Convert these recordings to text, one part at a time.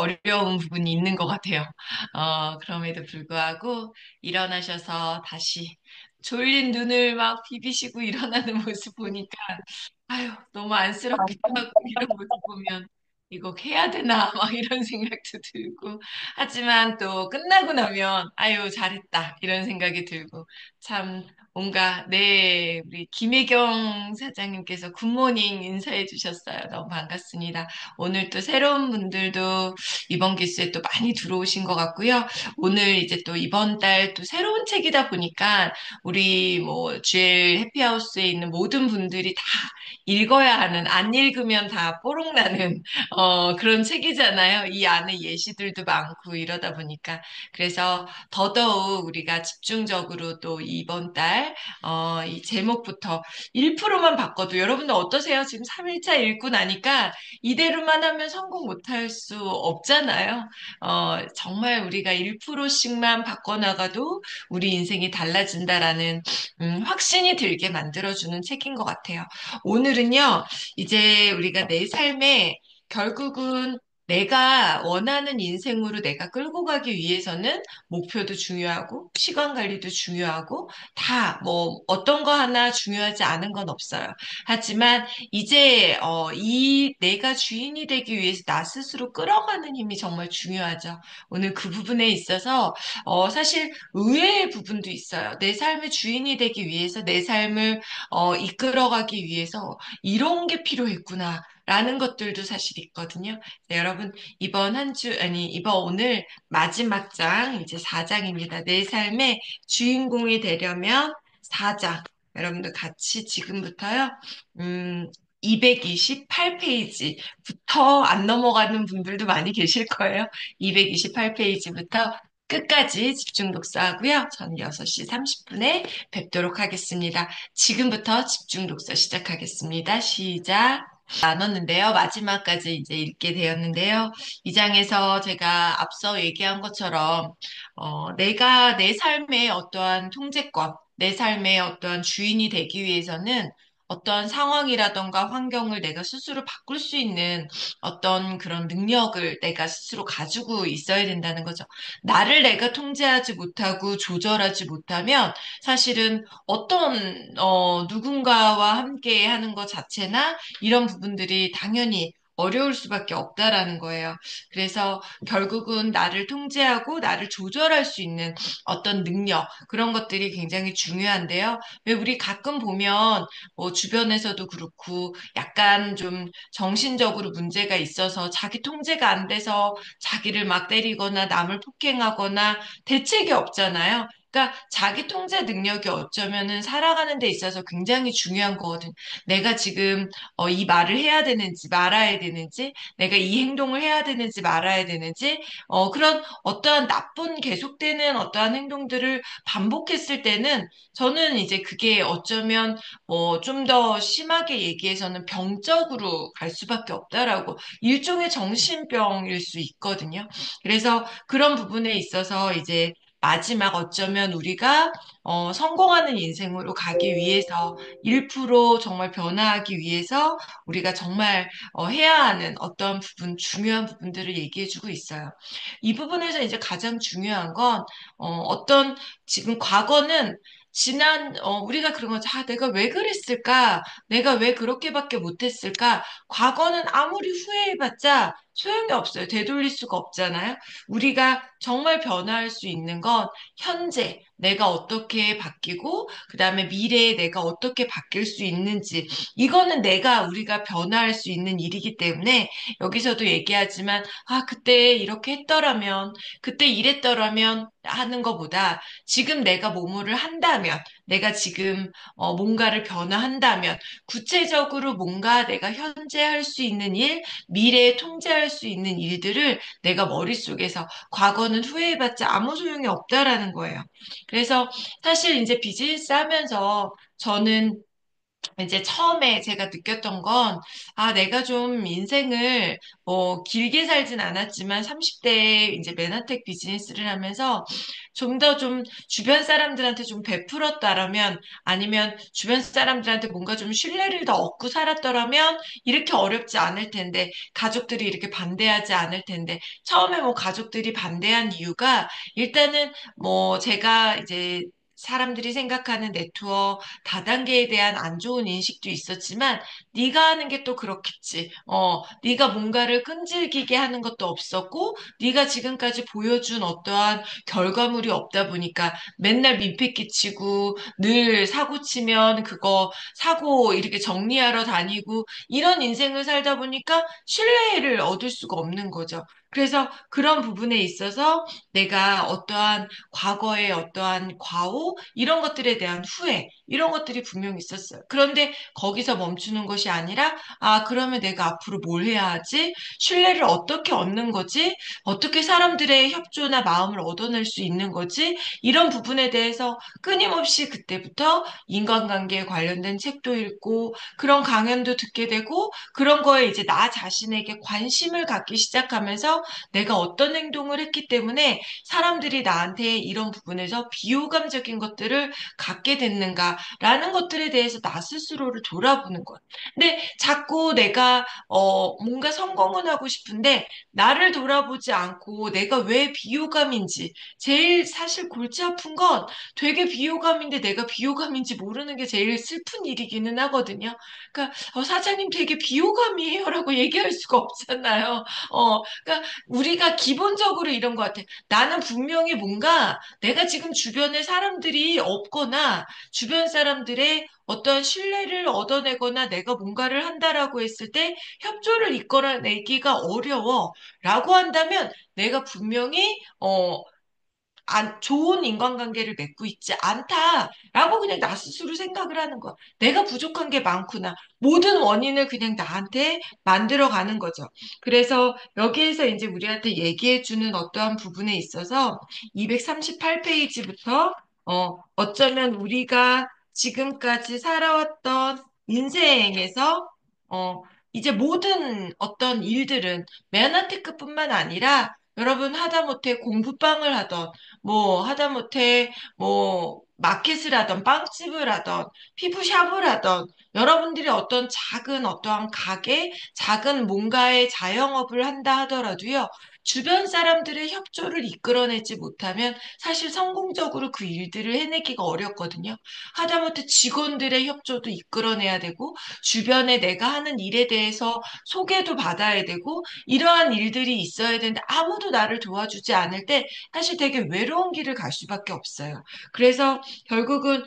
어려운 부분이 있는 것 같아요. 그럼에도 불구하고 일어나셔서 다시 졸린 눈을 막 비비시고 일어나는 모습 보니까 아유, 너무 안쓰럽기도 하고, 이런 모습 보면, 이거 해야 되나, 막 이런 생각도 들고. 하지만 또 끝나고 나면, 아유, 잘했다, 이런 생각이 들고. 참, 뭔가, 네, 우리 김혜경 사장님께서 굿모닝 인사해 주셨어요. 너무 반갑습니다. 오늘 또 새로운 분들도 이번 기수에 또 많이 들어오신 것 같고요. 오늘 이제 또 이번 달 또 새로운 책이다 보니까, 우리 뭐, GL 해피하우스에 있는 모든 분들이 다 읽어야 하는, 안 읽으면 다 뽀록나는, 그런 책이잖아요. 이 안에 예시들도 많고 이러다 보니까. 그래서 더더욱 우리가 집중적으로 또 이번 달, 이 제목부터 1%만 바꿔도 여러분들 어떠세요? 지금 3일차 읽고 나니까 이대로만 하면 성공 못할 수 없잖아요. 정말 우리가 1%씩만 바꿔나가도 우리 인생이 달라진다라는 확신이 들게 만들어주는 책인 것 같아요. 오늘은요, 이제 우리가 내 삶에 결국은 내가 원하는 인생으로 내가 끌고 가기 위해서는 목표도 중요하고, 시간 관리도 중요하고, 다 뭐 어떤 거 하나 중요하지 않은 건 없어요. 하지만 이제 이 내가 주인이 되기 위해서 나 스스로 끌어가는 힘이 정말 중요하죠. 오늘 그 부분에 있어서 사실 의외의 부분도 있어요. 내 삶의 주인이 되기 위해서 내 삶을 이끌어가기 위해서 이런 게 필요했구나. 라는 것들도 사실 있거든요. 네, 여러분, 이번 한 주, 아니, 이번 오늘 마지막 장, 이제 4장입니다. 내 삶의 주인공이 되려면 4장. 여러분들 같이 지금부터요, 음, 228페이지부터 안 넘어가는 분들도 많이 계실 거예요. 228페이지부터 끝까지 집중 독서하고요. 전 6시 30분에 뵙도록 하겠습니다. 지금부터 집중 독서 시작하겠습니다. 시작. 나눴는데요. 마지막까지 이제 읽게 되었는데요. 이 장에서 제가 앞서 얘기한 것처럼, 내가 내 삶의 어떠한 통제권, 내 삶의 어떠한 주인이 되기 위해서는 어떤 상황이라던가 환경을 내가 스스로 바꿀 수 있는 어떤 그런 능력을 내가 스스로 가지고 있어야 된다는 거죠. 나를 내가 통제하지 못하고 조절하지 못하면 사실은 어떤 누군가와 함께 하는 것 자체나 이런 부분들이 당연히 어려울 수밖에 없다라는 거예요. 그래서 결국은 나를 통제하고 나를 조절할 수 있는 어떤 능력, 그런 것들이 굉장히 중요한데요. 왜 우리 가끔 보면 뭐 주변에서도 그렇고 약간 좀 정신적으로 문제가 있어서 자기 통제가 안 돼서 자기를 막 때리거나 남을 폭행하거나 대책이 없잖아요. 그러니까 자기 통제 능력이 어쩌면은 살아가는 데 있어서 굉장히 중요한 거거든. 내가 지금 이 말을 해야 되는지 말아야 되는지, 내가 이 행동을 해야 되는지 말아야 되는지, 그런 어떠한 나쁜 계속되는 어떠한 행동들을 반복했을 때는 저는 이제 그게 어쩌면 좀 더 심하게 얘기해서는 병적으로 갈 수밖에 없다라고 일종의 정신병일 수 있거든요. 그래서 그런 부분에 있어서 이제 마지막 어쩌면 우리가 성공하는 인생으로 가기 위해서 1% 정말 변화하기 위해서 우리가 정말 해야 하는 어떤 부분, 중요한 부분들을 얘기해주고 있어요. 이 부분에서 이제 가장 중요한 건 어떤 지금 과거는 우리가 그런 거죠. 아, 내가 왜 그랬을까? 내가 왜 그렇게밖에 못했을까? 과거는 아무리 후회해봤자 소용이 없어요. 되돌릴 수가 없잖아요. 우리가 정말 변화할 수 있는 건 현재 내가 어떻게 바뀌고 그다음에 미래에 내가 어떻게 바뀔 수 있는지 이거는 우리가 변화할 수 있는 일이기 때문에 여기서도 얘기하지만 그때 이렇게 했더라면 그때 이랬더라면 하는 것보다 지금 내가 뭐뭐를 한다면 내가 지금 뭔가를 변화한다면 구체적으로 뭔가 내가 현재 할 수 있는 일, 미래에 통제할 수 있는 일들을 내가 머릿속에서 과거는 후회해봤자 아무 소용이 없다라는 거예요. 그래서 사실 이제 비즈니스 하면서 저는 이제 처음에 제가 느꼈던 건, 아, 내가 좀 인생을, 길게 살진 않았지만 30대에 이제 맨하텍 비즈니스를 하면서 좀 주변 사람들한테 좀 베풀었다라면 아니면 주변 사람들한테 뭔가 좀 신뢰를 더 얻고 살았더라면 이렇게 어렵지 않을 텐데, 가족들이 이렇게 반대하지 않을 텐데, 처음에 뭐 가족들이 반대한 이유가 일단은 뭐 제가 이제 사람들이 생각하는 네트워크 다단계에 대한 안 좋은 인식도 있었지만 네가 하는 게 또 그렇겠지. 네가 뭔가를 끈질기게 하는 것도 없었고 네가 지금까지 보여준 어떠한 결과물이 없다 보니까 맨날 민폐 끼치고 늘 사고 치면 그거 사고 이렇게 정리하러 다니고 이런 인생을 살다 보니까 신뢰를 얻을 수가 없는 거죠. 그래서 그런 부분에 있어서 내가 어떠한 과거의 어떠한 과오 이런 것들에 대한 후회 이런 것들이 분명히 있었어요. 그런데 거기서 멈추는 것이 아니라 아 그러면 내가 앞으로 뭘 해야 하지? 신뢰를 어떻게 얻는 거지? 어떻게 사람들의 협조나 마음을 얻어낼 수 있는 거지? 이런 부분에 대해서 끊임없이 그때부터 인간관계에 관련된 책도 읽고 그런 강연도 듣게 되고 그런 거에 이제 나 자신에게 관심을 갖기 시작하면서 내가 어떤 행동을 했기 때문에 사람들이 나한테 이런 부분에서 비호감적인 것들을 갖게 됐는가라는 것들에 대해서 나 스스로를 돌아보는 것. 근데 자꾸 내가 뭔가 성공은 하고 싶은데 나를 돌아보지 않고 내가 왜 비호감인지 제일 사실 골치 아픈 건 되게 비호감인데 내가 비호감인지 모르는 게 제일 슬픈 일이기는 하거든요. 그러니까 사장님 되게 비호감이에요라고 얘기할 수가 없잖아요. 그러니까 우리가 기본적으로 이런 것 같아. 나는 분명히 뭔가 내가 지금 주변에 사람들이 없거나 주변 사람들의 어떤 신뢰를 얻어내거나 내가 뭔가를 한다라고 했을 때 협조를 이끌어내기가 어려워. 라고 한다면 내가 분명히, 좋은 인간관계를 맺고 있지 않다라고 그냥 나 스스로 생각을 하는 거야. 내가 부족한 게 많구나. 모든 원인을 그냥 나한테 만들어 가는 거죠. 그래서 여기에서 이제 우리한테 얘기해 주는 어떠한 부분에 있어서 238페이지부터 어쩌면 우리가 지금까지 살아왔던 인생에서 어, 이제 모든 어떤 일들은 맨하테크뿐만 아니라 여러분 하다못해 공부방을 하던 뭐 하다못해 뭐 마켓을 하던 빵집을 하던 피부샵을 하던 여러분들이 어떤 작은 어떠한 가게, 작은 뭔가의 자영업을 한다 하더라도요. 주변 사람들의 협조를 이끌어내지 못하면 사실 성공적으로 그 일들을 해내기가 어렵거든요. 하다못해 직원들의 협조도 이끌어내야 되고 주변에 내가 하는 일에 대해서 소개도 받아야 되고 이러한 일들이 있어야 되는데 아무도 나를 도와주지 않을 때 사실 되게 외로운 길을 갈 수밖에 없어요. 그래서 결국은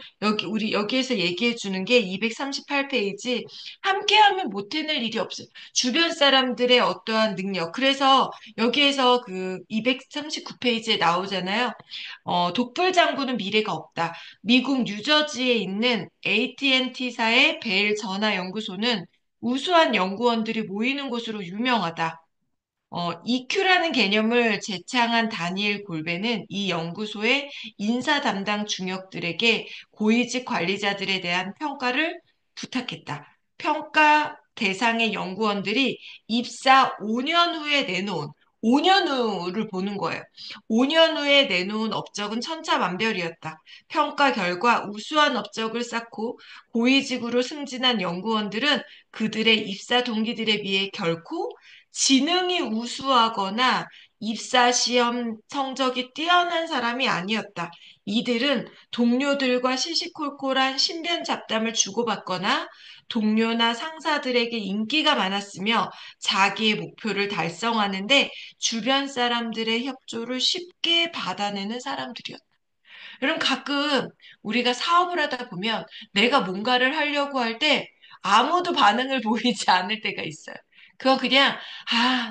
우리 여기에서 얘기해 주는 게 238페이지 함께하면 못 해낼 일이 없어요. 주변 사람들의 어떠한 능력. 그래서 여기에서 그 239페이지에 나오잖아요. 독불 장군은 미래가 없다. 미국 뉴저지에 있는 AT&T사의 벨 전화 연구소는 우수한 연구원들이 모이는 곳으로 유명하다. EQ라는 개념을 제창한 다니엘 골베는 이 연구소의 인사 담당 중역들에게 고위직 관리자들에 대한 평가를 부탁했다. 평가 대상의 연구원들이 입사 5년 후에 내놓은 5년 후를 보는 거예요. 5년 후에 내놓은 업적은 천차만별이었다. 평가 결과 우수한 업적을 쌓고 고위직으로 승진한 연구원들은 그들의 입사 동기들에 비해 결코 지능이 우수하거나 입사 시험 성적이 뛰어난 사람이 아니었다. 이들은 동료들과 시시콜콜한 신변 잡담을 주고받거나 동료나 상사들에게 인기가 많았으며 자기의 목표를 달성하는데 주변 사람들의 협조를 쉽게 받아내는 사람들이었다. 그럼 가끔 우리가 사업을 하다 보면 내가 뭔가를 하려고 할 때 아무도 반응을 보이지 않을 때가 있어요. 그건 그냥,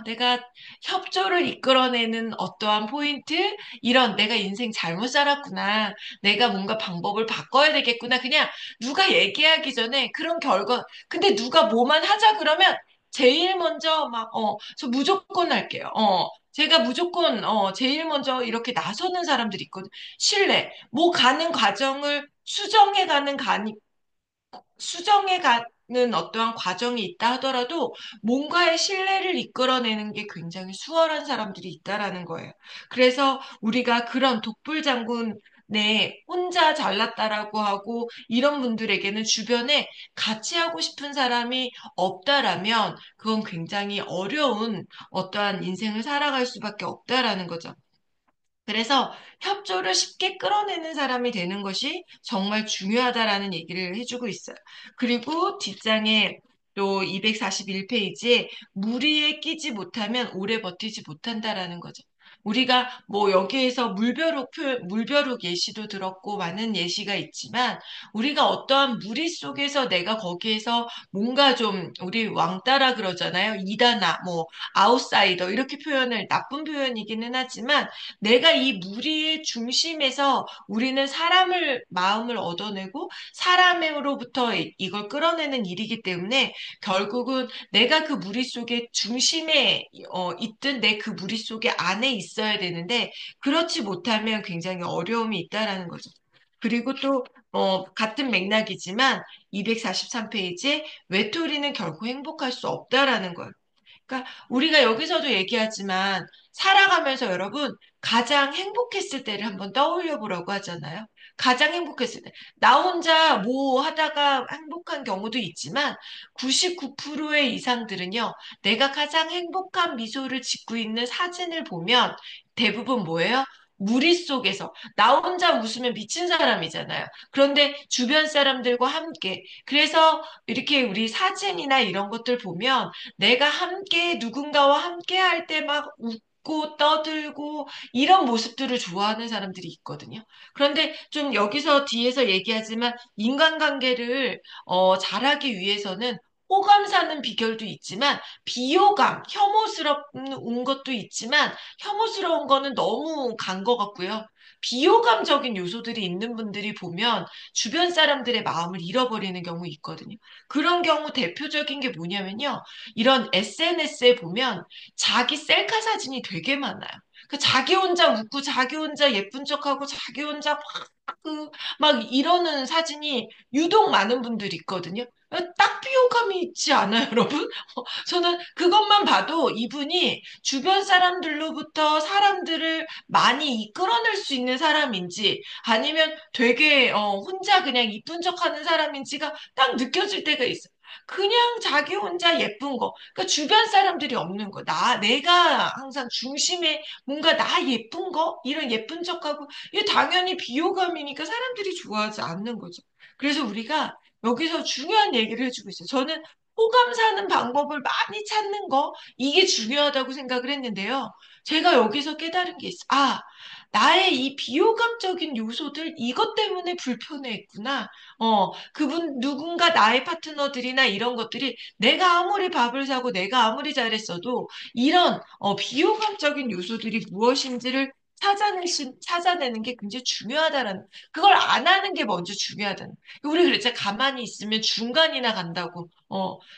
내가 협조를 이끌어내는 어떠한 포인트? 이런 내가 인생 잘못 살았구나. 내가 뭔가 방법을 바꿔야 되겠구나. 그냥 누가 얘기하기 전에 그런 결과, 근데 누가 뭐만 하자 그러면 제일 먼저 저 무조건 할게요. 제가 무조건, 제일 먼저 이렇게 나서는 사람들이 있거든요. 신뢰, 뭐 가는 과정을 수정해가는 수정해 가는 어떠한 과정이 있다 하더라도 뭔가의 신뢰를 이끌어내는 게 굉장히 수월한 사람들이 있다라는 거예요. 그래서 우리가 그런 독불장군에 혼자 잘났다라고 하고 이런 분들에게는 주변에 같이 하고 싶은 사람이 없다라면 그건 굉장히 어려운 어떠한 인생을 살아갈 수밖에 없다라는 거죠. 그래서 협조를 쉽게 끌어내는 사람이 되는 것이 정말 중요하다라는 얘기를 해주고 있어요. 그리고 뒷장에 또 241페이지에 무리에 끼지 못하면 오래 버티지 못한다라는 거죠. 우리가 뭐 여기에서 물벼룩 예시도 들었고 많은 예시가 있지만 우리가 어떠한 무리 속에서 내가 거기에서 뭔가 좀 우리 왕따라 그러잖아요. 이다나 뭐 아웃사이더 이렇게 표현을 나쁜 표현이기는 하지만 내가 이 무리의 중심에서 우리는 사람을, 마음을 얻어내고 사람으로부터 이걸 끌어내는 일이기 때문에 결국은 내가 그 무리 속에 중심에 있든 내 그 무리 속에 안에 있어야 되는데 그렇지 못하면 굉장히 어려움이 있다라는 거죠. 그리고 또 같은 맥락이지만 243페이지에 외톨이는 결코 행복할 수 없다라는 거예요. 그러니까 우리가 여기서도 얘기하지만 살아가면서 여러분 가장 행복했을 때를 한번 떠올려 보라고 하잖아요. 가장 행복했을 때. 나 혼자 뭐 하다가 행복한 경우도 있지만 99%의 이상들은요. 내가 가장 행복한 미소를 짓고 있는 사진을 보면 대부분 뭐예요? 무리 속에서 나 혼자 웃으면 미친 사람이잖아요. 그런데 주변 사람들과 함께 그래서 이렇게 우리 사진이나 이런 것들 보면 내가 함께 누군가와 함께 할 때 막 웃고 떠들고 이런 모습들을 좋아하는 사람들이 있거든요. 그런데 좀 여기서 뒤에서 얘기하지만 인간관계를 잘하기 위해서는 호감 사는 비결도 있지만 비호감, 혐오스러운 것도 있지만 혐오스러운 거는 너무 간 것 같고요. 비호감적인 요소들이 있는 분들이 보면 주변 사람들의 마음을 잃어버리는 경우 있거든요. 그런 경우 대표적인 게 뭐냐면요. 이런 SNS에 보면 자기 셀카 사진이 되게 많아요. 그 자기 혼자 웃고 자기 혼자 예쁜 척하고 자기 혼자 막 이러는 사진이 유독 많은 분들이 있거든요. 딱 비호감이 있지 않아요, 여러분? 저는 그것만 봐도 이분이 주변 사람들로부터 사람들을 많이 이끌어낼 수 있는 사람인지 아니면 되게 혼자 그냥 이쁜 척하는 사람인지가 딱 느껴질 때가 있어요. 그냥 자기 혼자 예쁜 거. 그러니까 주변 사람들이 없는 거. 내가 항상 중심에 뭔가 나 예쁜 거? 이런 예쁜 척하고, 이게 당연히 비호감이니까 사람들이 좋아하지 않는 거죠. 그래서 우리가 여기서 중요한 얘기를 해주고 있어요. 저는 호감 사는 방법을 많이 찾는 거, 이게 중요하다고 생각을 했는데요. 제가 여기서 깨달은 게 있어요. 아, 나의 이 비호감적인 요소들, 이것 때문에 불편해했구나. 그분, 누군가 나의 파트너들이나 이런 것들이 내가 아무리 밥을 사고 내가 아무리 잘했어도 이런 비호감적인 요소들이 무엇인지를 찾아내는 게 굉장히 중요하다는, 그걸 안 하는 게 먼저 중요하다는. 우리 그랬잖아. 가만히 있으면 중간이나 간다고.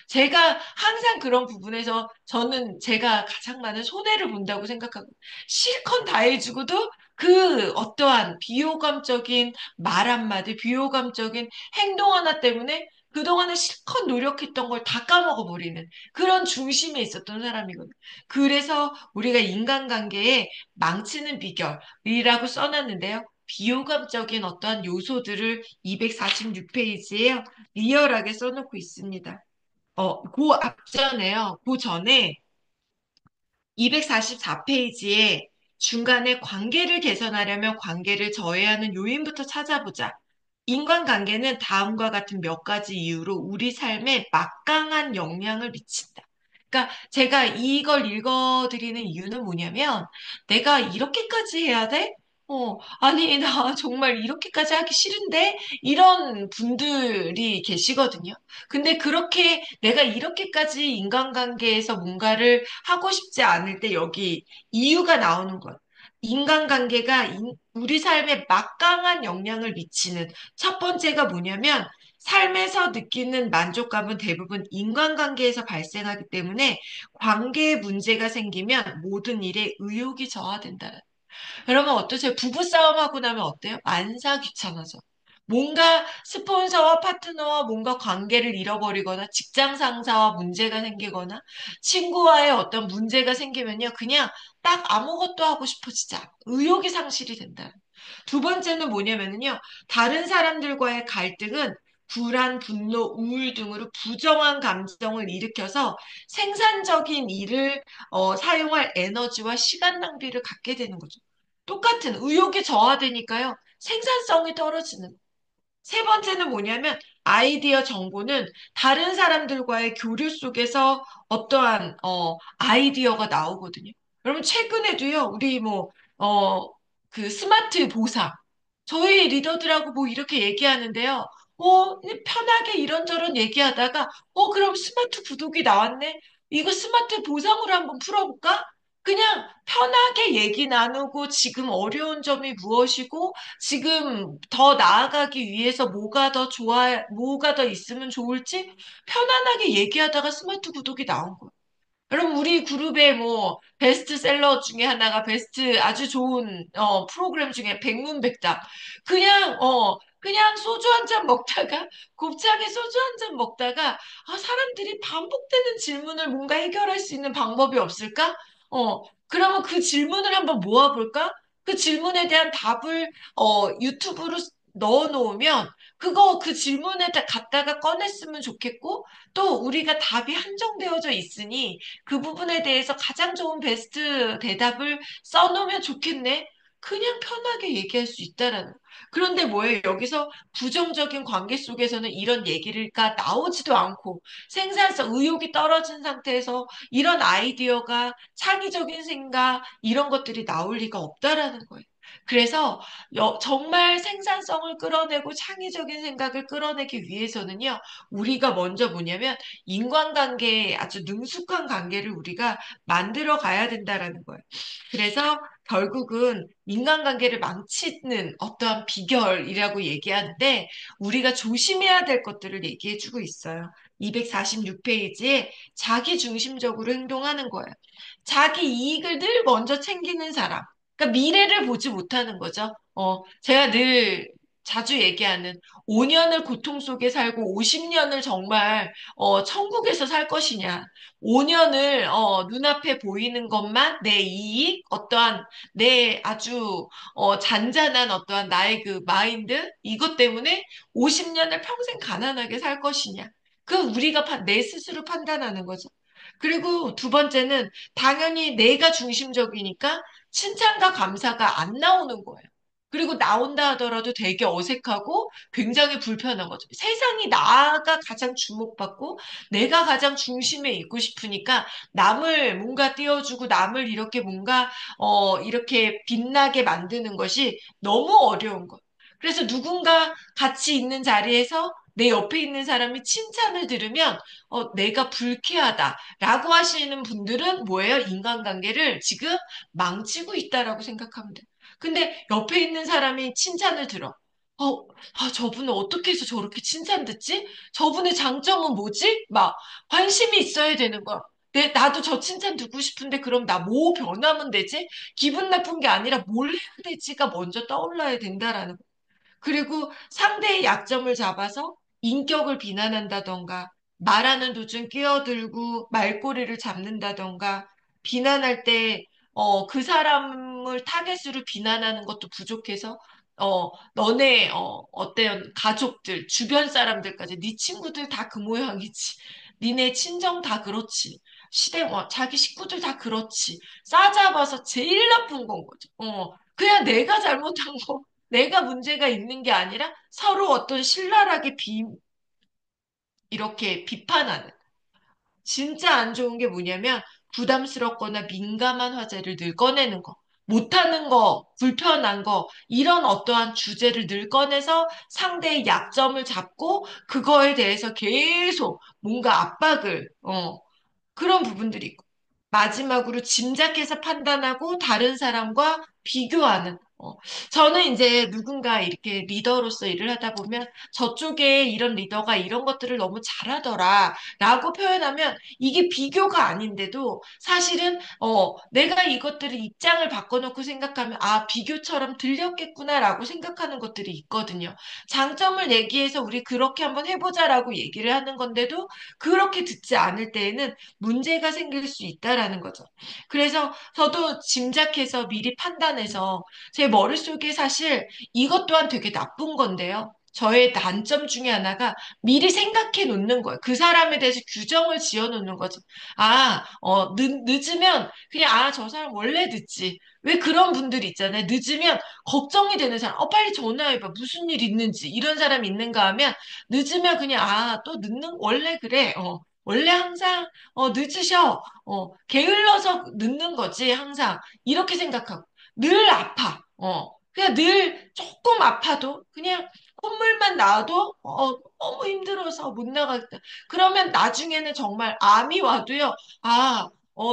제가 항상 그런 부분에서 저는 제가 가장 많은 손해를 본다고 생각하고, 실컷 다 해주고도 그 어떠한 비호감적인 말 한마디, 비호감적인 행동 하나 때문에 그동안에 실컷 노력했던 걸 다 까먹어 버리는 그런 중심에 있었던 사람이거든요. 그래서 우리가 인간관계에 망치는 비결이라고 써놨는데요. 비호감적인 어떠한 요소들을 246페이지에 리얼하게 써놓고 있습니다. 그 앞전에요. 그 전에 244페이지에 중간에 관계를 개선하려면 관계를 저해하는 요인부터 찾아보자. 인간관계는 다음과 같은 몇 가지 이유로 우리 삶에 막강한 영향을 미친다. 그러니까 제가 이걸 읽어드리는 이유는 뭐냐면 내가 이렇게까지 해야 돼? 아니, 나 정말 이렇게까지 하기 싫은데? 이런 분들이 계시거든요. 근데 그렇게 내가 이렇게까지 인간관계에서 뭔가를 하고 싶지 않을 때 여기 이유가 나오는 거예요. 인간관계가 우리 삶에 막강한 영향을 미치는 첫 번째가 뭐냐면 삶에서 느끼는 만족감은 대부분 인간관계에서 발생하기 때문에 관계에 문제가 생기면 모든 일에 의욕이 저하된다. 여러분 어떠세요? 부부싸움하고 나면 어때요? 만사 귀찮아져. 뭔가 스폰서와 파트너와 뭔가 관계를 잃어버리거나 직장 상사와 문제가 생기거나 친구와의 어떤 문제가 생기면요. 그냥 딱 아무것도 하고 싶어지지 않아. 의욕이 상실이 된다. 두 번째는 뭐냐면요. 다른 사람들과의 갈등은 불안, 분노, 우울 등으로 부정한 감정을 일으켜서 생산적인 일을 사용할 에너지와 시간 낭비를 갖게 되는 거죠. 똑같은 의욕이 저하되니까요. 생산성이 떨어지는 세 번째는 뭐냐면 아이디어 정보는 다른 사람들과의 교류 속에서 어떠한 아이디어가 나오거든요. 여러분 최근에도요. 우리 그 스마트 보상 저희 리더들하고 뭐 이렇게 얘기하는데요. 편하게 이런저런 얘기하다가 그럼 스마트 구독이 나왔네. 이거 스마트 보상으로 한번 풀어볼까? 그냥 편하게 얘기 나누고 지금 어려운 점이 무엇이고 지금 더 나아가기 위해서 뭐가 더 있으면 좋을지 편안하게 얘기하다가 스마트 구독이 나온 거예요. 여러분, 우리 그룹의 뭐, 베스트셀러 중에 하나가 아주 좋은, 프로그램 중에 백문백답. 그냥 소주 한 잔 먹다가, 곱창에 소주 한 잔 먹다가, 사람들이 반복되는 질문을 뭔가 해결할 수 있는 방법이 없을까? 그러면 그 질문을 한번 모아볼까? 그 질문에 대한 답을, 유튜브로 넣어 놓으면, 그 질문에 갖다가 꺼냈으면 좋겠고, 또 우리가 답이 한정되어져 있으니, 그 부분에 대해서 가장 좋은 베스트 대답을 써놓으면 좋겠네. 그냥 편하게 얘기할 수 있다라는. 그런데 뭐예요? 여기서 부정적인 관계 속에서는 이런 얘기가 나오지도 않고 생산성, 의욕이 떨어진 상태에서 이런 아이디어가 창의적인 생각, 이런 것들이 나올 리가 없다라는 거예요. 그래서 정말 생산성을 끌어내고 창의적인 생각을 끌어내기 위해서는요, 우리가 먼저 뭐냐면 인간관계에 아주 능숙한 관계를 우리가 만들어 가야 된다라는 거예요. 그래서 결국은 인간관계를 망치는 어떠한 비결이라고 얘기하는데 우리가 조심해야 될 것들을 얘기해 주고 있어요. 246페이지에 자기 중심적으로 행동하는 거예요. 자기 이익을 늘 먼저 챙기는 사람. 그러니까 미래를 보지 못하는 거죠. 제가 늘 자주 얘기하는 5년을 고통 속에 살고 50년을 정말 천국에서 살 것이냐. 5년을 눈앞에 보이는 것만 내 이익, 어떠한 내 아주 잔잔한 어떠한 나의 그 마인드 이것 때문에 50년을 평생 가난하게 살 것이냐. 우리가 내 스스로 판단하는 거죠. 그리고 두 번째는 당연히 내가 중심적이니까 칭찬과 감사가 안 나오는 거예요. 그리고 나온다 하더라도 되게 어색하고 굉장히 불편한 거죠. 세상이 나가 가장 주목받고 내가 가장 중심에 있고 싶으니까 남을 뭔가 띄워주고 남을 이렇게 뭔가 이렇게 빛나게 만드는 것이 너무 어려운 거예요. 그래서 누군가 같이 있는 자리에서 내 옆에 있는 사람이 칭찬을 들으면 내가 불쾌하다라고 하시는 분들은 뭐예요? 인간관계를 지금 망치고 있다라고 생각하면 돼요. 근데 옆에 있는 사람이 칭찬을 들어. 저분은 어떻게 해서 저렇게 칭찬 듣지? 저분의 장점은 뭐지? 막 관심이 있어야 되는 거야. 나도 저 칭찬 듣고 싶은데 그럼 나 뭐 변하면 되지? 기분 나쁜 게 아니라 뭘 해야 되지가 먼저 떠올라야 된다라는 그리고 상대의 약점을 잡아서 인격을 비난한다던가, 말하는 도중 끼어들고 말꼬리를 잡는다던가, 비난할 때, 그 사람을 타겟으로 비난하는 것도 부족해서, 너네, 어때요? 가족들, 주변 사람들까지, 네 친구들 다 그 모양이지. 니네 친정 다 그렇지. 자기 식구들 다 그렇지. 싸잡아서 제일 나쁜 건 거죠. 그냥 내가 잘못한 거. 내가 문제가 있는 게 아니라 서로 어떤 신랄하게 이렇게 비판하는. 진짜 안 좋은 게 뭐냐면 부담스럽거나 민감한 화제를 늘 꺼내는 거. 못하는 거, 불편한 거, 이런 어떠한 주제를 늘 꺼내서 상대의 약점을 잡고 그거에 대해서 계속 뭔가 압박을, 그런 부분들이 있고. 마지막으로 짐작해서 판단하고 다른 사람과 비교하는. 어, 저는 이제 누군가 이렇게 리더로서 일을 하다 보면 저쪽에 이런 리더가 이런 것들을 너무 잘하더라 라고 표현하면 이게 비교가 아닌데도 사실은 내가 이것들을 입장을 바꿔놓고 생각하면 아, 비교처럼 들렸겠구나 라고 생각하는 것들이 있거든요. 장점을 얘기해서 우리 그렇게 한번 해보자라고 얘기를 하는 건데도 그렇게 듣지 않을 때에는 문제가 생길 수 있다라는 거죠. 그래서 저도 짐작해서 미리 판단해서 제 머릿속에 사실 이것 또한 되게 나쁜 건데요. 저의 단점 중에 하나가 미리 생각해 놓는 거예요. 그 사람에 대해서 규정을 지어 놓는 거죠. 아, 늦으면 그냥, 아, 저 사람 원래 늦지. 왜 그런 분들이 있잖아요. 늦으면 걱정이 되는 사람. 빨리 전화해봐. 무슨 일 있는지. 이런 사람이 있는가 하면 늦으면 그냥, 아, 또 원래 그래. 원래 항상, 늦으셔. 게을러서 늦는 거지, 항상. 이렇게 생각하고. 늘 아파. 그냥 늘 조금 아파도 그냥 콧물만 나와도 너무 힘들어서 못 나가겠다. 그러면 나중에는 정말 암이 와도요. 아,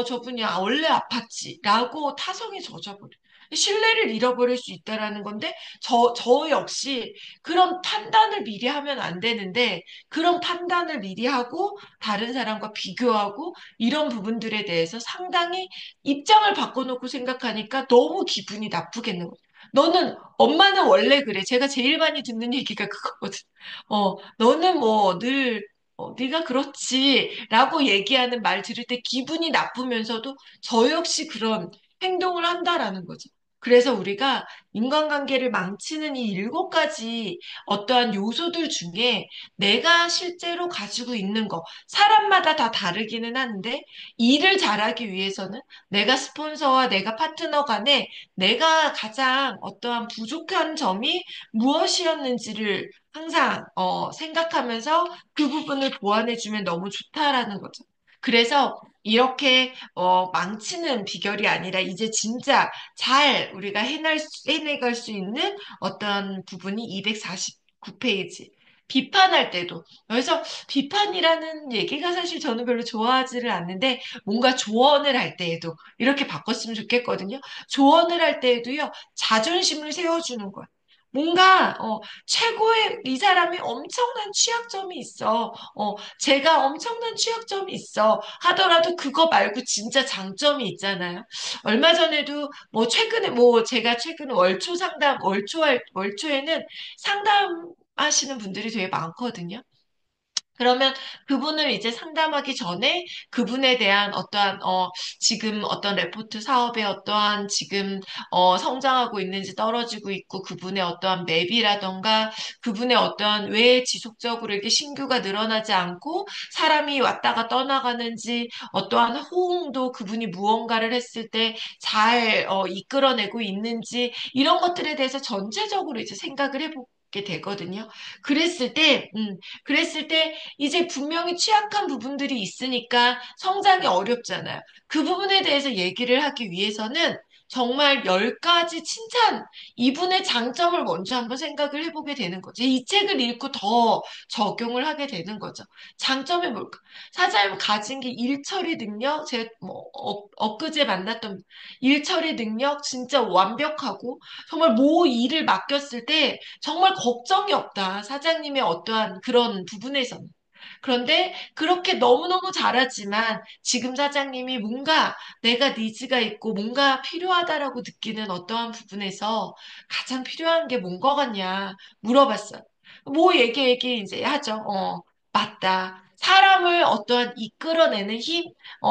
저분이 원래 아팠지라고 타성에 젖어버려. 신뢰를 잃어버릴 수 있다라는 건데 저 역시 그런 판단을 미리 하면 안 되는데 그런 판단을 미리 하고 다른 사람과 비교하고 이런 부분들에 대해서 상당히 입장을 바꿔놓고 생각하니까 너무 기분이 나쁘겠는 거죠. 너는, 엄마는 원래 그래. 제가 제일 많이 듣는 얘기가 그거거든. 너는 뭐 늘, 네가 그렇지. 라고 얘기하는 말 들을 때 기분이 나쁘면서도 저 역시 그런 행동을 한다라는 거죠. 그래서 우리가 인간관계를 망치는 이 7가지 어떠한 요소들 중에 내가 실제로 가지고 있는 거, 사람마다 다 다르기는 한데, 일을 잘하기 위해서는 내가 스폰서와 내가 파트너 간에 내가 가장 어떠한 부족한 점이 무엇이었는지를 항상 생각하면서 그 부분을 보완해주면 너무 좋다라는 거죠. 그래서 이렇게 망치는 비결이 아니라 이제 진짜 잘 우리가 해내갈 수 있는 어떤 부분이 249페이지. 비판할 때도. 그래서 비판이라는 얘기가 사실 저는 별로 좋아하지를 않는데 뭔가 조언을 할 때에도 이렇게 바꿨으면 좋겠거든요. 조언을 할 때에도요, 자존심을 세워주는 거야. 뭔가, 최고의, 이 사람이 엄청난 취약점이 있어. 제가 엄청난 취약점이 있어. 하더라도 그거 말고 진짜 장점이 있잖아요. 얼마 전에도, 뭐, 최근에, 뭐, 제가 최근에 월초에는 상담하시는 분들이 되게 많거든요. 그러면 그분을 이제 상담하기 전에 그분에 대한 지금 어떤 레포트 사업에 어떠한 지금, 성장하고 있는지 떨어지고 있고 그분의 어떠한 맵이라던가 그분의 어떠한 왜 지속적으로 이렇게 신규가 늘어나지 않고 사람이 왔다가 떠나가는지 어떠한 호응도 그분이 무언가를 했을 때 잘, 이끌어내고 있는지 이런 것들에 대해서 전체적으로 이제 생각을 해보게 되거든요. 그랬을 때, 그랬을 때 이제 분명히 취약한 부분들이 있으니까 성장이 어렵잖아요. 그 부분에 대해서 얘기를 하기 위해서는 정말 10가지 칭찬, 이분의 장점을 먼저 한번 생각을 해보게 되는 거죠. 이 책을 읽고 더 적용을 하게 되는 거죠. 장점이 뭘까? 사장님 가진 게 일처리 능력, 제가 뭐, 엊그제 만났던 일처리 능력 진짜 완벽하고, 정말 뭐 일을 맡겼을 때 정말 걱정이 없다. 사장님의 어떠한 그런 부분에서는. 그런데 그렇게 너무너무 잘하지만 지금 사장님이 뭔가 내가 니즈가 있고 뭔가 필요하다라고 느끼는 어떠한 부분에서 가장 필요한 게 뭔 거 같냐 물어봤어요. 뭐 얘기 이제 하죠. 맞다. 사람을 어떠한 이끌어내는 힘,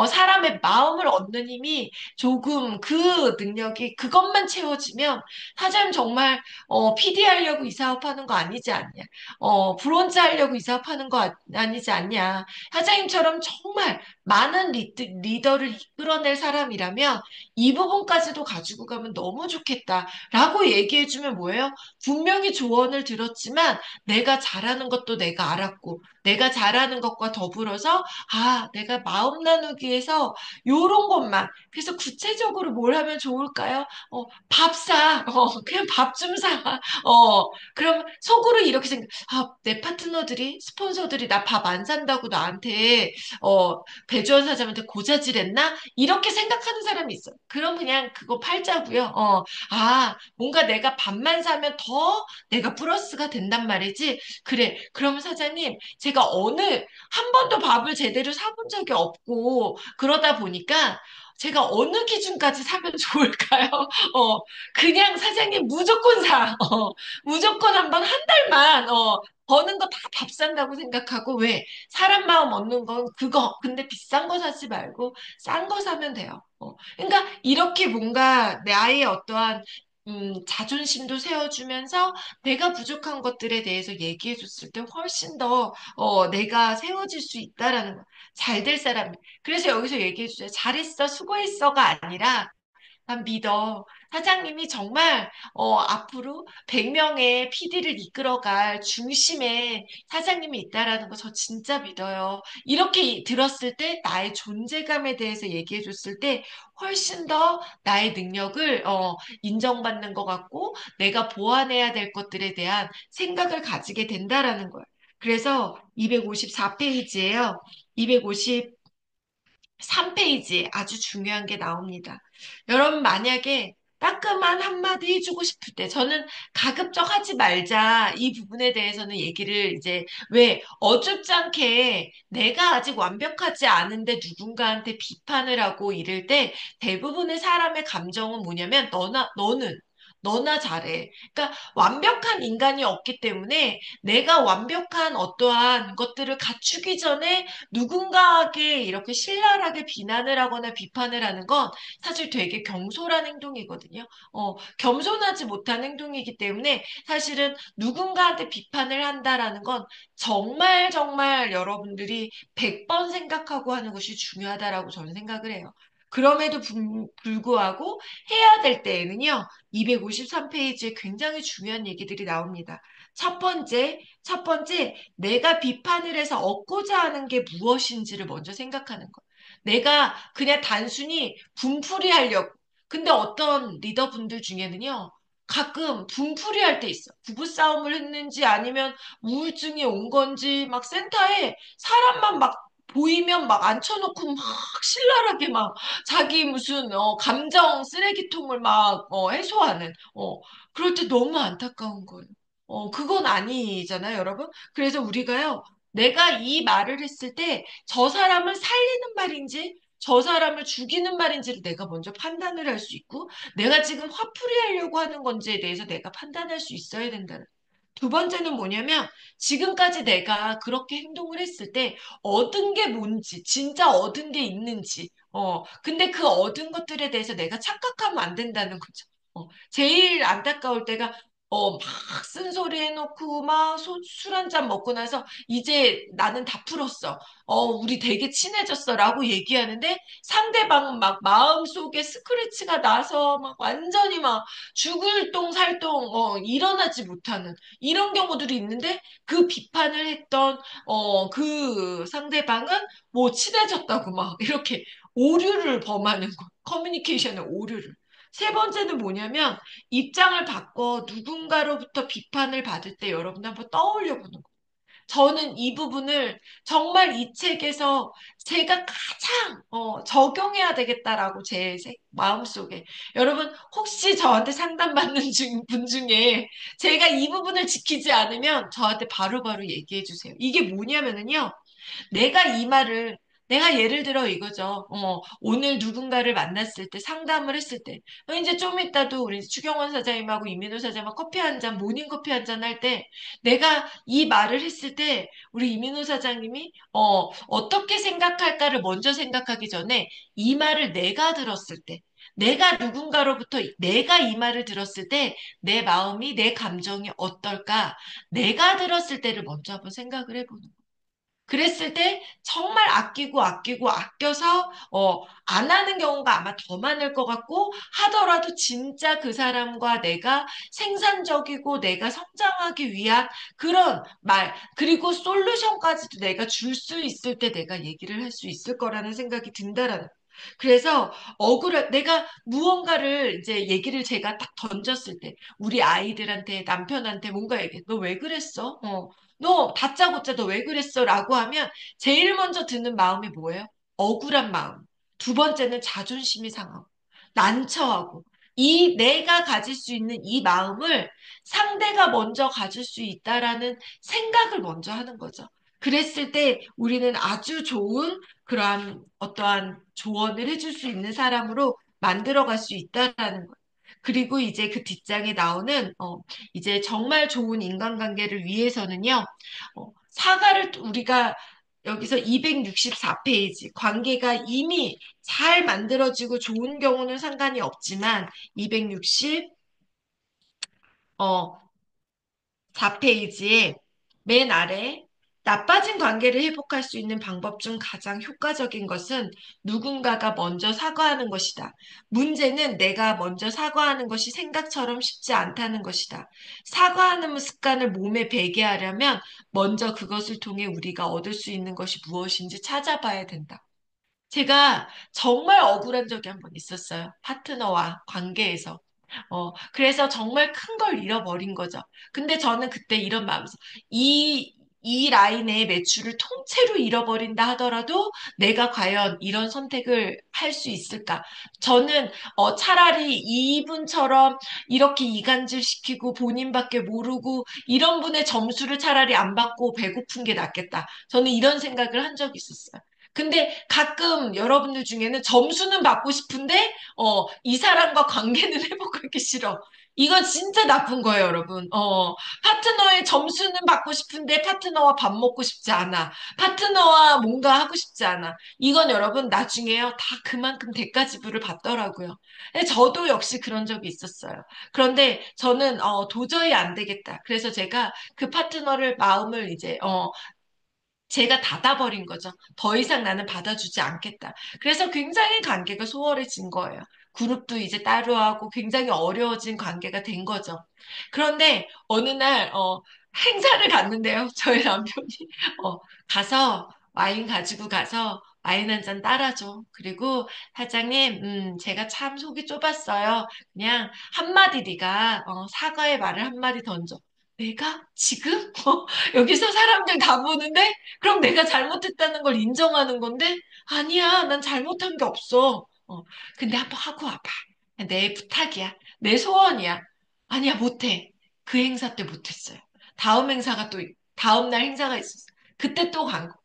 사람의 마음을 얻는 힘이 조금 그 능력이 그것만 채워지면 사장님 정말 PD 하려고 이 사업하는 거 아니지 않냐? 브론즈 하려고 이 사업하는 거 아니지 않냐. 사장님처럼 정말 많은 리더를 이끌어낼 사람이라면 이 부분까지도 가지고 가면 너무 좋겠다라고 얘기해주면 뭐예요? 분명히 조언을 들었지만 내가 잘하는 것도 내가 알았고 내가 잘하는 것과 더불어서 아, 내가 마음 나누기에서 요런 것만 그래서 구체적으로 뭘 하면 좋을까요? 밥 사. 그냥 밥 좀 사. 그럼 속으로 이렇게 내 파트너들이, 스폰서들이 나 밥 안 산다고 나한테, 배주원 사장한테 고자질했나? 이렇게 생각하는 사람이 있어. 그럼 그냥 그거 팔자고요. 뭔가 내가 밥만 사면 더 내가 플러스가 된단 말이지. 그래. 그러면 사장님, 제가 한 번도 밥을 제대로 사본 적이 없고, 그러다 보니까 제가 어느 기준까지 사면 좋을까요? 어, 그냥 사장님 무조건 사. 무조건 한번 한 달만, 버는 거 다 밥 산다고 생각하고, 왜? 사람 마음 얻는 건 그거. 근데 비싼 거 사지 말고, 싼 거 사면 돼요. 그러니까 이렇게 뭔가 나의 어떠한 자존심도 세워주면서 내가 부족한 것들에 대해서 얘기해 줬을 때 훨씬 더 내가 세워질 수 있다라는 거. 잘 될 사람. 그래서 여기서 얘기해 주세요. 잘했어, 수고했어가 아니라 난 믿어. 사장님이 정말 앞으로 100명의 PD를 이끌어갈 중심에 사장님이 있다라는 거 저 진짜 믿어요. 이렇게 들었을 때 나의 존재감에 대해서 얘기해 줬을 때 훨씬 더 나의 능력을 인정받는 것 같고 내가 보완해야 될 것들에 대한 생각을 가지게 된다라는 거예요. 그래서 254페이지예요. 3페이지에 아주 중요한 게 나옵니다. 여러분, 만약에 따끔한 한마디 해주고 싶을 때, 저는 가급적 하지 말자, 이 부분에 대해서는 얘기를 이제, 왜, 어줍지 않게 내가 아직 완벽하지 않은데 누군가한테 비판을 하고 이럴 때, 대부분의 사람의 감정은 뭐냐면, 너나 잘해. 그러니까 완벽한 인간이 없기 때문에 내가 완벽한 어떠한 것들을 갖추기 전에 누군가에게 이렇게 신랄하게 비난을 하거나 비판을 하는 건 사실 되게 겸손한 행동이거든요. 겸손하지 못한 행동이기 때문에 사실은 누군가한테 비판을 한다라는 건 정말 정말 여러분들이 100번 생각하고 하는 것이 중요하다라고 저는 생각을 해요. 그럼에도 불구하고 해야 될 때에는요, 253페이지에 굉장히 중요한 얘기들이 나옵니다. 첫 번째, 내가 비판을 해서 얻고자 하는 게 무엇인지를 먼저 생각하는 거. 내가 그냥 단순히 분풀이 하려고. 근데 어떤 리더분들 중에는요, 가끔 분풀이 할 때 있어. 부부싸움을 했는지 아니면 우울증이 온 건지 막 센터에 사람만 막 보이면 막 앉혀놓고 막 신랄하게 막 자기 무슨 감정 쓰레기통을 막 해소하는 그럴 때 너무 안타까운 거예요. 그건 아니잖아요, 여러분. 그래서 우리가요, 내가 이 말을 했을 때 저 사람을 살리는 말인지, 저 사람을 죽이는 말인지를 내가 먼저 판단을 할 수 있고, 내가 지금 화풀이 하려고 하는 건지에 대해서 내가 판단할 수 있어야 된다는. 두 번째는 뭐냐면, 지금까지 내가 그렇게 행동을 했을 때, 얻은 게 뭔지, 진짜 얻은 게 있는지, 근데 그 얻은 것들에 대해서 내가 착각하면 안 된다는 거죠. 제일 안타까울 때가 막 쓴소리 해놓고 막 술 한 잔 먹고 나서 이제 나는 다 풀었어. 우리 되게 친해졌어. 라고 얘기하는데 상대방은 막 마음속에 스크래치가 나서 막 완전히 막 죽을 똥 살 똥 일어나지 못하는 이런 경우들이 있는데 그 비판을 했던 그 상대방은 뭐 친해졌다고 막 이렇게 오류를 범하는 거. 커뮤니케이션의 오류를. 세 번째는 뭐냐면 입장을 바꿔 누군가로부터 비판을 받을 때 여러분 한번 떠올려 보는 거예요. 저는 이 부분을 정말 이 책에서 제가 가장 적용해야 되겠다라고 제 마음속에 여러분 혹시 저한테 상담받는 분 중에 제가 이 부분을 지키지 않으면 저한테 바로바로 얘기해 주세요. 이게 뭐냐면은요. 내가 이 말을, 내가 예를 들어 이거죠. 오늘 누군가를 만났을 때, 상담을 했을 때, 이제 좀 이따도 우리 추경원 사장님하고 이민호 사장님하고 커피 한 잔, 모닝 커피 한 잔 할 때, 내가 이 말을 했을 때, 우리 이민호 사장님이, 어떻게 생각할까를 먼저 생각하기 전에, 이 말을 내가 들었을 때, 내가 누군가로부터 내가 이 말을 들었을 때, 내 마음이, 내 감정이 어떨까? 내가 들었을 때를 먼저 한번 생각을 해보는 거예요. 그랬을 때 정말 아끼고 아끼고 아껴서 안 하는 경우가 아마 더 많을 것 같고 하더라도 진짜 그 사람과 내가 생산적이고 내가 성장하기 위한 그런 말 그리고 솔루션까지도 내가 줄 수 있을 때 내가 얘기를 할 수 있을 거라는 생각이 든다라는 그래서 내가 무언가를 이제 얘기를 제가 딱 던졌을 때, 우리 아이들한테, 남편한테 뭔가 얘기해. 너 왜 그랬어? 너 다짜고짜 너 왜 그랬어? 라고 하면 제일 먼저 드는 마음이 뭐예요? 억울한 마음. 두 번째는 자존심이 상하고. 난처하고 이 내가 가질 수 있는 이 마음을 상대가 먼저 가질 수 있다라는 생각을 먼저 하는 거죠. 그랬을 때 우리는 아주 좋은 그러한 어떠한 조언을 해줄 수 있는 사람으로 만들어갈 수 있다라는 거예요. 그리고 이제 그 뒷장에 나오는 이제 정말 좋은 인간관계를 위해서는요. 사과를 우리가 여기서 264페이지 관계가 이미 잘 만들어지고 좋은 경우는 상관이 없지만 260 4페이지에 맨 아래 나빠진 관계를 회복할 수 있는 방법 중 가장 효과적인 것은 누군가가 먼저 사과하는 것이다. 문제는 내가 먼저 사과하는 것이 생각처럼 쉽지 않다는 것이다. 사과하는 습관을 몸에 배게 하려면 먼저 그것을 통해 우리가 얻을 수 있는 것이 무엇인지 찾아봐야 된다. 제가 정말 억울한 적이 한 번 있었어요. 파트너와 관계에서. 그래서 정말 큰 걸 잃어버린 거죠. 근데 저는 그때 이런 마음에서 이 라인의 매출을 통째로 잃어버린다 하더라도 내가 과연 이런 선택을 할 수 있을까? 저는 차라리 이분처럼 이렇게 이간질 시키고 본인밖에 모르고 이런 분의 점수를 차라리 안 받고 배고픈 게 낫겠다. 저는 이런 생각을 한 적이 있었어요. 근데 가끔 여러분들 중에는 점수는 받고 싶은데, 이 사람과 관계는 회복하기 싫어. 이건 진짜 나쁜 거예요, 여러분. 파트너의 점수는 받고 싶은데 파트너와 밥 먹고 싶지 않아. 파트너와 뭔가 하고 싶지 않아. 이건 여러분 나중에요, 다 그만큼 대가 지불을 받더라고요. 근데 저도 역시 그런 적이 있었어요. 그런데 저는, 도저히 안 되겠다. 그래서 제가 그 파트너를 마음을 이제, 제가 닫아버린 거죠. 더 이상 나는 받아주지 않겠다. 그래서 굉장히 관계가 소홀해진 거예요. 그룹도 이제 따로 하고 굉장히 어려워진 관계가 된 거죠. 그런데 어느 날, 행사를 갔는데요. 저희 남편이, 어, 와인 가지고 가서 와인 한 잔 따라줘. 그리고 사장님, 제가 참 속이 좁았어요. 그냥 한마디 네가, 사과의 말을 한마디 던져. 내가? 지금? 여기서 사람들 다 보는데? 그럼 내가 잘못했다는 걸 인정하는 건데? 아니야, 난 잘못한 게 없어. 근데 한번 하고 와봐. 내 부탁이야. 내 소원이야. 아니야, 못해. 그 행사 때 못했어요. 다음 날 행사가 있었어. 그때 또 간 거.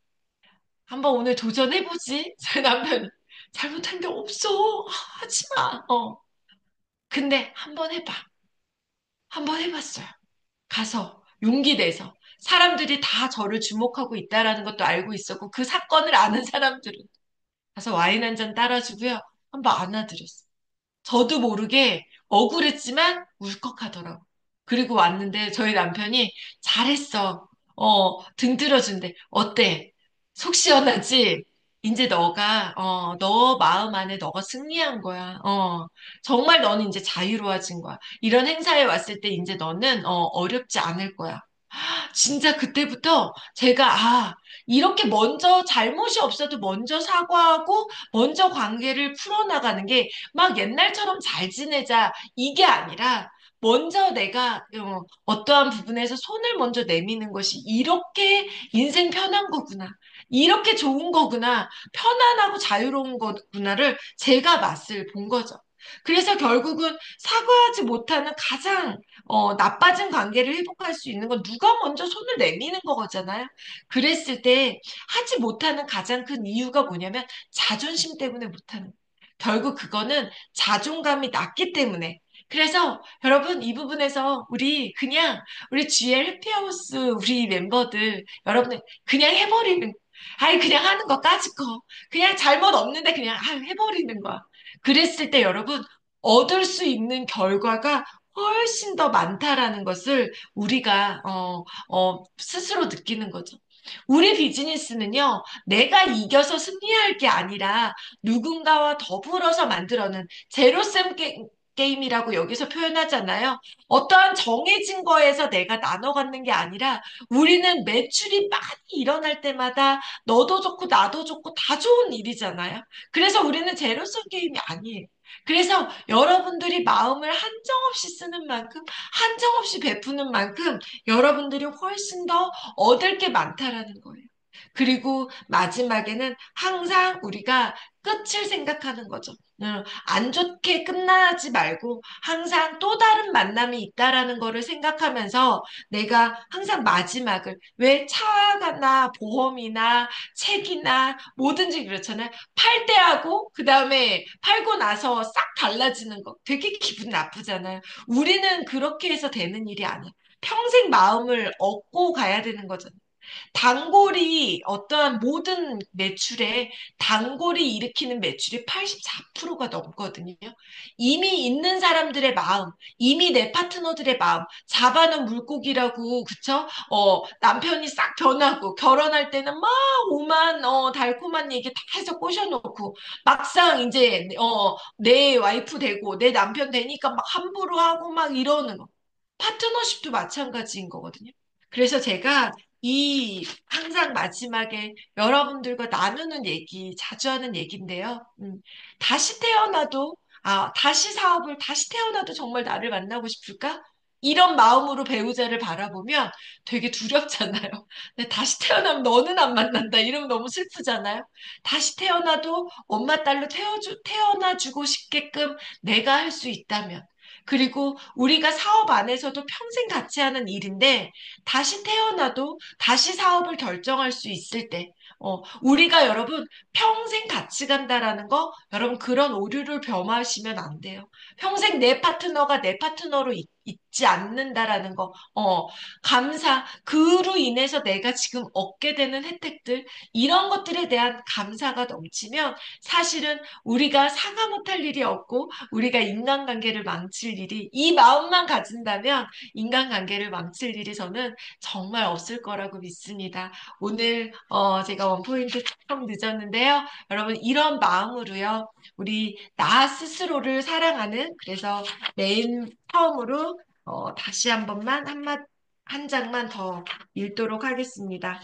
한번 오늘 도전해보지. 제 남편은 잘못한 게 없어. 하지 마. 근데 한번 해봐. 한번 해봤어요. 가서 용기 내서 사람들이 다 저를 주목하고 있다라는 것도 알고 있었고 그 사건을 아는 사람들은 가서 와인 한 잔 따라주고요. 한번 안아드렸어요. 저도 모르게 억울했지만 울컥하더라고. 그리고 왔는데 저희 남편이 잘했어. 등 들어준대. 어때? 속 시원하지? 이제 너 마음 안에 너가 승리한 거야. 정말 너는 이제 자유로워진 거야. 이런 행사에 왔을 때 이제 너는, 어렵지 않을 거야. 진짜 그때부터 제가, 이렇게 먼저 잘못이 없어도 먼저 사과하고 먼저 관계를 풀어나가는 게 막 옛날처럼 잘 지내자 이게 아니라 먼저 내가 어떠한 부분에서 손을 먼저 내미는 것이 이렇게 인생 편한 거구나. 이렇게 좋은 거구나. 편안하고 자유로운 거구나를 제가 맛을 본 거죠. 그래서 결국은 사과하지 못하는 가장 나빠진 관계를 회복할 수 있는 건 누가 먼저 손을 내미는 거잖아요. 그랬을 때 하지 못하는 가장 큰 이유가 뭐냐면 자존심 때문에 못하는. 결국 그거는 자존감이 낮기 때문에. 그래서 여러분 이 부분에서 우리 GL 해피하우스 우리 멤버들 여러분들 그냥 해버리는 아이 그냥 하는 거까짓 거 그냥 잘못 없는데 그냥 해버리는 거야. 그랬을 때 여러분 얻을 수 있는 결과가 훨씬 더 많다라는 것을 우리가 스스로 느끼는 거죠. 우리 비즈니스는요, 내가 이겨서 승리할 게 아니라 누군가와 더불어서 만들어낸 제로섬 게임이라고 여기서 표현하잖아요. 어떠한 정해진 거에서 내가 나눠 갖는 게 아니라 우리는 매출이 많이 일어날 때마다 너도 좋고 나도 좋고 다 좋은 일이잖아요. 그래서 우리는 제로섬 게임이 아니에요. 그래서 여러분들이 마음을 한정없이 쓰는 만큼, 한정없이 베푸는 만큼 여러분들이 훨씬 더 얻을 게 많다라는 거예요. 그리고 마지막에는 항상 우리가 끝을 생각하는 거죠. 안 좋게 끝나지 말고 항상 또 다른 만남이 있다라는 거를 생각하면서 내가 항상 마지막을 왜 차가나 보험이나 책이나 뭐든지 그렇잖아요. 팔 때하고 그다음에 팔고 나서 싹 달라지는 거 되게 기분 나쁘잖아요. 우리는 그렇게 해서 되는 일이 아니야. 평생 마음을 얻고 가야 되는 거잖아요. 단골이 어떠한 모든 매출에 단골이 일으키는 매출이 84%가 넘거든요. 이미 있는 사람들의 마음, 이미 내 파트너들의 마음, 잡아놓은 물고기라고, 그쵸? 남편이 싹 변하고, 결혼할 때는 막 오만, 달콤한 얘기 다 해서 꼬셔놓고, 막상 이제, 내 와이프 되고, 내 남편 되니까 막 함부로 하고 막 이러는 거. 파트너십도 마찬가지인 거거든요. 그래서 제가 이 항상 마지막에 여러분들과 나누는 얘기, 자주 하는 얘기인데요. 다시 태어나도, 다시 사업을, 다시 태어나도 정말 나를 만나고 싶을까? 이런 마음으로 배우자를 바라보면 되게 두렵잖아요. 근데 다시 태어나면 너는 안 만난다. 이러면 너무 슬프잖아요. 다시 태어나도 엄마 딸로 태어나주고 싶게끔 내가 할 수 있다면. 그리고 우리가 사업 안에서도 평생 같이 하는 일인데, 다시 태어나도 다시 사업을 결정할 수 있을 때, 우리가 여러분 평생 같이 간다라는 거, 여러분 그런 오류를 범하시면 안 돼요. 평생 내 파트너가 내 파트너로 있지 않는다라는 거, 그로 인해서 내가 지금 얻게 되는 혜택들, 이런 것들에 대한 감사가 넘치면 사실은 우리가 사과 못할 일이 없고, 우리가 인간관계를 망칠 일이, 이 마음만 가진다면 인간관계를 망칠 일이 저는 정말 없을 거라고 믿습니다. 오늘 제가 원포인트 좀 늦었는데요. 여러분 이런 마음으로요. 우리 나 스스로를 사랑하는 그래서 메인 처음으로 다시 한 번만 한 장만 더 읽도록 하겠습니다.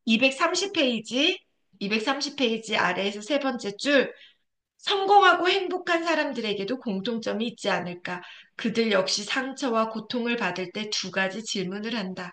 230페이지 230페이지 아래에서 세 번째 줄 성공하고 행복한 사람들에게도 공통점이 있지 않을까? 그들 역시 상처와 고통을 받을 때 두 가지 질문을 한다.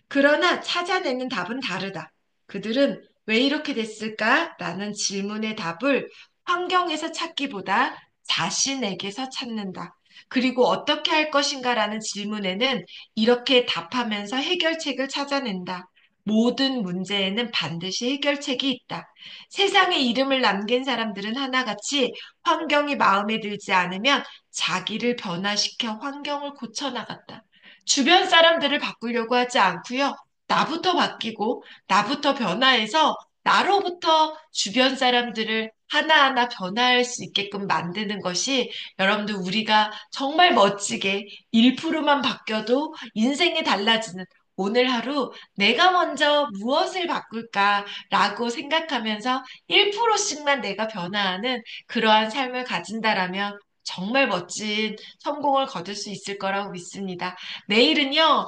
그러나 찾아내는 답은 다르다. 그들은 왜 이렇게 됐을까? 라는 질문의 답을 환경에서 찾기보다 자신에게서 찾는다. 그리고 어떻게 할 것인가? 라는 질문에는 이렇게 답하면서 해결책을 찾아낸다. 모든 문제에는 반드시 해결책이 있다. 세상에 이름을 남긴 사람들은 하나같이 환경이 마음에 들지 않으면 자기를 변화시켜 환경을 고쳐나갔다. 주변 사람들을 바꾸려고 하지 않고요. 나부터 바뀌고 나부터 변화해서 나로부터 주변 사람들을 하나하나 변화할 수 있게끔 만드는 것이 여러분들 우리가 정말 멋지게 1%만 바뀌어도 인생이 달라지는 오늘 하루 내가 먼저 무엇을 바꿀까라고 생각하면서 1%씩만 내가 변화하는 그러한 삶을 가진다라면 정말 멋진 성공을 거둘 수 있을 거라고 믿습니다. 내일은요,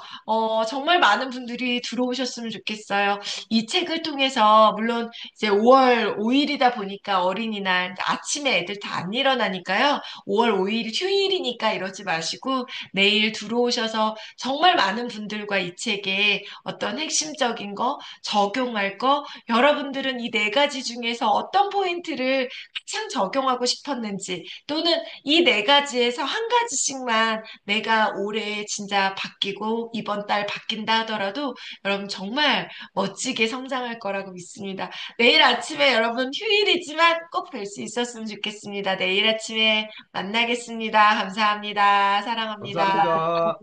정말 많은 분들이 들어오셨으면 좋겠어요. 이 책을 통해서, 물론 이제 5월 5일이다 보니까 어린이날 아침에 애들 다 안 일어나니까요. 5월 5일 휴일이니까 이러지 마시고 내일 들어오셔서 정말 많은 분들과 이 책에 어떤 핵심적인 거, 적용할 거, 여러분들은 이 네 가지 중에서 어떤 포인트를 가장 적용하고 싶었는지, 또는 이 네 가지에서 한 가지씩만 내가 올해 진짜 바뀌고 이번 달 바뀐다 하더라도 여러분 정말 멋지게 성장할 거라고 믿습니다. 내일 아침에 여러분 휴일이지만 꼭 뵐 수 있었으면 좋겠습니다. 내일 아침에 만나겠습니다. 감사합니다. 사랑합니다.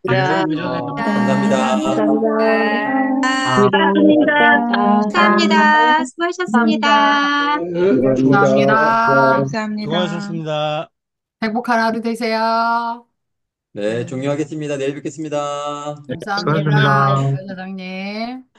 감사합니다. 감사합니다. 네, 유전해 감사합니다. 감사합니다. 감사합니다. 수고하셨습니다. 네, 감사합니다. 네, 감사합니다. 수고하셨습니다. 행복한 하루 되세요. 네, 종료하겠습니다. 내일 뵙겠습니다. 감사합니다. 수고하셨습니다. 사장님.